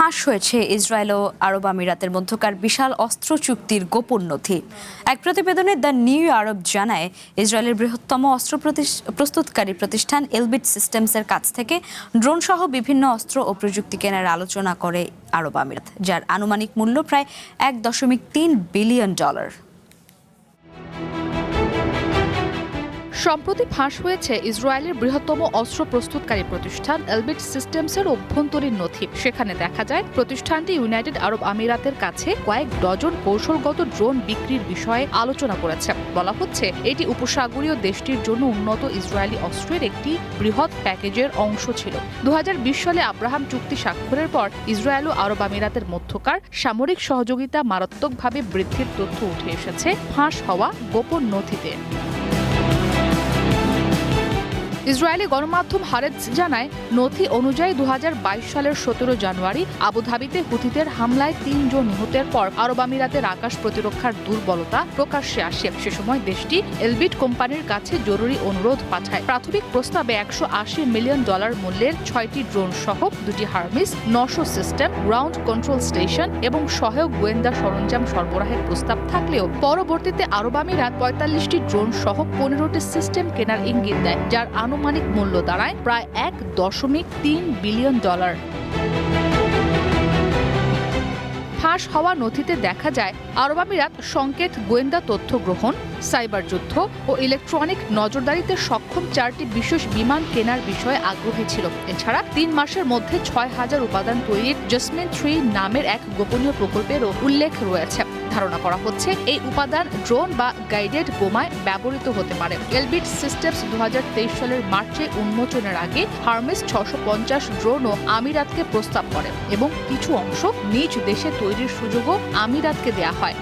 ফাঁস হয়েছে ইসরায়েল ও আরব আমিরাতের মধ্যকার বিশাল অস্ত্র চুক্তির গোপন নথি। এক প্রতিবেদনে দ্য নিউ আরব জানায়, ইসরায়েলের বৃহত্তম অস্ত্র প্রস্তুতকারী প্রতিষ্ঠান এলবিট সিস্টেমসের কাছ থেকে ড্রোন সহ বিভিন্ন অস্ত্র ও প্রযুক্তি কেনার আলোচনা করে আরব আমিরাত, যার আনুমানিক মূল্য প্রায় $1.3 বিলিয়ন। সম্প্রতি ফাঁস হয়েছে ইসরায়েলের বৃহত্তম অস্ত্র প্রস্তুতকারী প্রতিষ্ঠান এলবিট সিস্টেমসের অভ্যন্তরীণ নথি। সেখানে দেখা যায় প্রতিষ্ঠানটি ইউনাইটেড আরব আমিরাতের কাছে কয়েক ডজন কৌশলগত ড্রোন বিক্রির বিষয়ে আলোচনা করেছে। বলা হচ্ছে এটি উপসাগরীয় দেশটির জন্য উন্নত ইসরায়েলি অস্ত্রের একটি বৃহৎ প্যাকেজের অংশ ছিল। 2020 সালে আব্রাহাম চুক্তি স্বাক্ষরের পর ইসরায়েল ও আরব আমিরাতের মধ্যকার সামরিক সহযোগিতা মারাত্মকভাবে বৃদ্ধির তথ্য উঠে এসেছে ফাঁস হওয়া গোপন নথিতে। ইসরায়েলি গণমাধ্যম হারেতজ জানায়, নথি অনুযায়ী 2022 সালের 17 জানুয়ারি আবুধাবিতে হুথিদের হামলায় 3 জন নিহতের পর আরব আমিরাতের আকাশ প্রতিরক্ষার দুর্বলতা প্রকাশ্যে আসে। সে সময় দেশটি এলবিট কোম্পানির কাছে জরুরি অনুরোধ পাঠায়। প্রাথমিক প্রস্তাবে $180 মিলিয়ন মূল্যের 6টি ড্রোন সহ 2টি Hermes, 900 system, ground control station এবং সহায়ক গোয়েন্দা সরঞ্জাম সরবরাহের প্রস্তাব থাকলেও পরবর্তীতে আরব আমিরাত 45টি ড্রোন সহ 15টি সিস্টেম কেনার ইঙ্গিত দেয়, যার আনুমানিক মূল্য দাঁড়ায় প্রায় $1.3 বিলিয়ন। ফাঁস হওয়া নথিতে দেখা যায় আরব আমিরাত সংকেত, গোয়েন্দা তথ্য গ্রহণ, সাইবার যুদ্ধ ও ইলেকট্রনিক নজরদারিতে সক্ষম 4টি বিশেষ বিমান কেনার বিষয়ে আগ্রহী ছিল। এছাড়া 3 মাসের মধ্যে 6000 উপাদান তৈরির জেসমিন 3 নামের এক গোপনীয় প্রকল্পেরও উল্লেখ রয়েছে। ধারণা করা হচ্ছে এই উপাদান ড্রোন বা গাইডেড বোমায় ব্যবহৃত হতে পারে। এলবিট সিস্টেমস 2023 সালের মার্চে উন্মোচনের আগে হার্মিস 650 ড্রোনও আমিরাতকে প্রস্তাব করে এবং কিছু অংশ নিজ দেশে তৈরির সুযোগও আমিরাতকে দেয়া হয়।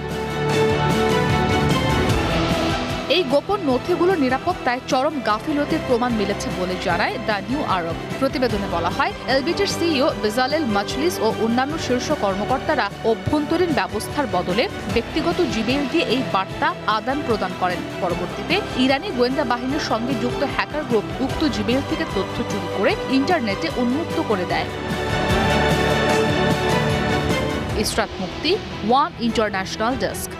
এই গোপন নথিগুলোর নিরাপত্তায় চরম গাফিলতির প্রমাণ মিলেছে বলে জানায় দ্য নিউ আরব। প্রতিবেদনে বলা হয়, এলবিটের সিইও বেজালেল মাজলিস ও অন্যান্য শীর্ষ কর্মকর্তারা অভ্যন্তরীণ ব্যবস্থার বদলে ব্যক্তিগত জিমেইল দিয়ে এই বার্তা আদান প্রদান করেন। পরবর্তীতে ইরানি গোয়েন্দা বাহিনীর সঙ্গে যুক্ত হ্যাকার গ্রুপ উক্ত জিমেইল থেকে তথ্য চুরি করে ইন্টারনেটে উন্মুক্ত করে দেয়। ইসরাত মুক্তি, ওয়ান ইন্টারন্যাশনাল ডেস্ক।